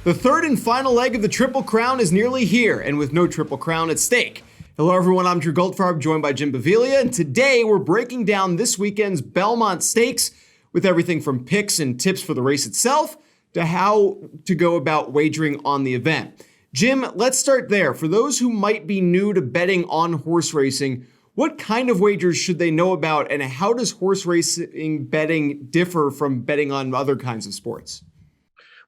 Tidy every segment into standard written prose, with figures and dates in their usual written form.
The third and final leg of the Triple Crown is nearly here, and with no Triple Crown at stake. Hello everyone, I'm Drew Goldfarb, joined by Jim Beviglia, and today we're breaking down this weekend's Belmont Stakes with everything from picks and tips for the race itself to how to go about wagering on the event. Jim, let's start there. For those who might be new to betting on horse racing, what kind of wagers should they know about, and how does horse racing betting differ from betting on other kinds of sports?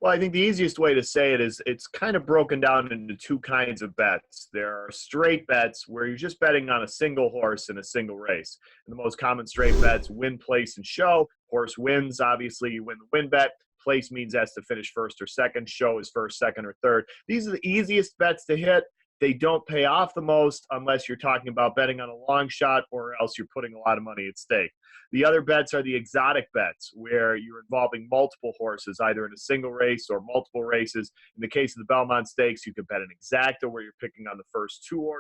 Well, I think the easiest way to say it is it's kind of broken down into two kinds of bets. There are straight bets where you're just betting on a single horse in a single race. And the most common straight bets: win, place, and show. Horse wins, obviously you win the win bet. Place means has to finish first or second. Show is first, second, or third. These are the easiest bets to hit. They don't pay off the most unless you're talking about betting on a long shot or else you're putting a lot of money at stake. The other bets are the exotic bets where you're involving multiple horses, either in a single race or multiple races. In the case of the Belmont Stakes, you can bet an exacta where you're picking on the first two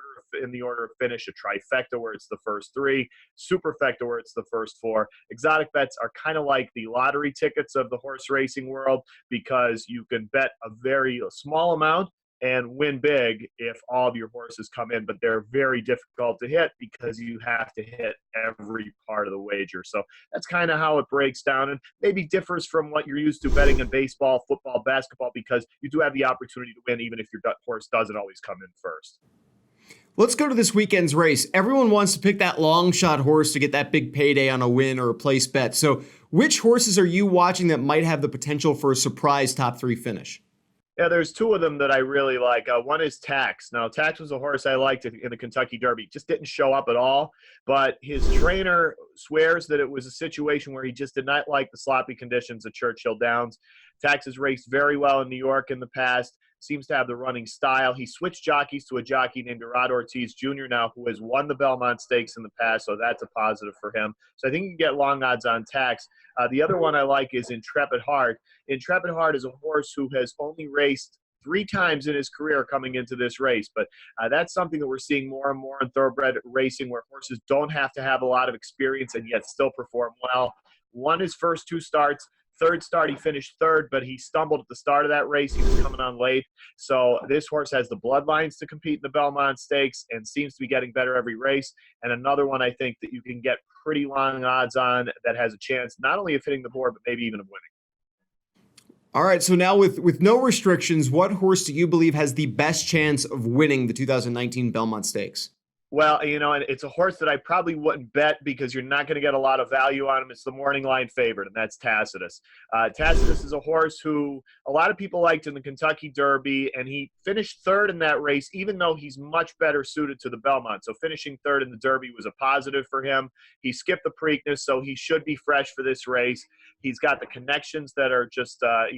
in the order of finish, a trifecta where it's the first three, superfecta where it's the first four. Exotic bets are kind of like the lottery tickets of the horse racing world because you can bet a very small amount and win big if all of your horses come in, but they're very difficult to hit because you have to hit every part of the wager. So that's kind of how it breaks down, and maybe differs from what you're used to betting in baseball, football, basketball, because you do have the opportunity to win even if your horse doesn't always come in first. Let's go to this weekend's race. Everyone wants to pick that long shot horse to get that big payday on a win or a place bet. So which horses are you watching that might have the potential for a surprise top three finish? Yeah, there's two of them that I really like. One is Tax. Now, Tax was a horse I liked in the Kentucky Derby. Just didn't show up at all, but his trainer swears that it was a situation where he just did not like the sloppy conditions at Churchill Downs. Tax has raced very well in New York in the past, seems to have the running style. He switched jockeys to a jockey named Gerard Ortiz Jr. now, who has won the Belmont Stakes in the past, so that's a positive for him. So I think you can get long odds on Tax. The other one I like is Intrepid Heart. Intrepid Heart is a horse who has only raced 3 times in his career coming into this race, but that's something that we're seeing more and more in thoroughbred racing, where horses don't have to have a lot of experience and yet still perform well. Won his first 2 starts. Third start, he finished third, but he stumbled at the start of that race. He was coming on late. So this horse has the bloodlines to compete in the Belmont Stakes and seems to be getting better every race. And another one I think that you can get pretty long odds on that has a chance not only of hitting the board, but maybe even of winning. All right, so now with no restrictions, what horse do you believe has the best chance of winning the 2019 Belmont Stakes? Well, you know, and it's a horse that I probably wouldn't bet because you're not going to get a lot of value on him. It's the morning line favorite, and that's Tacitus. Tacitus is a horse who a lot of people liked in the Kentucky Derby, and he finished third in that race, even though he's much better suited to the Belmont. So finishing third in the Derby was a positive for him. He skipped the Preakness, so he should be fresh for this race. He's got the connections that are just, that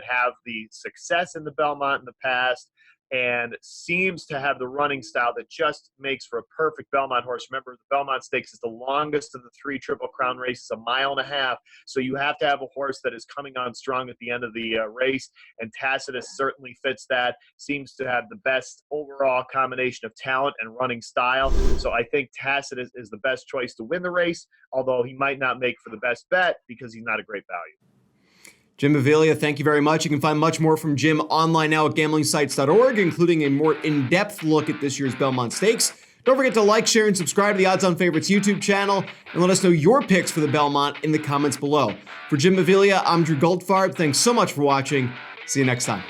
have the success in the Belmont in the past, and seems to have the running style that just makes for a perfect Belmont horse. Remember, the Belmont Stakes is the longest of the 3 Triple Crown races, 1.5 miles. So you have to have a horse that is coming on strong at the end of the race, and Tacitus certainly fits that. Seems to have the best overall combination of talent and running style. So I think Tacitus is the best choice to win the race, although he might not make for the best bet because he's not a great value. Jim Beviglia, thank you very much. You can find much more from Jim online now at gamblingsites.org, including a more in-depth look at this year's Belmont Stakes. Don't forget to like, share, and subscribe to the Odds On Favorites YouTube channel, and let us know your picks for the Belmont in the comments below. For Jim Beviglia, I'm Drew Goldfarb. Thanks so much for watching. See you next time.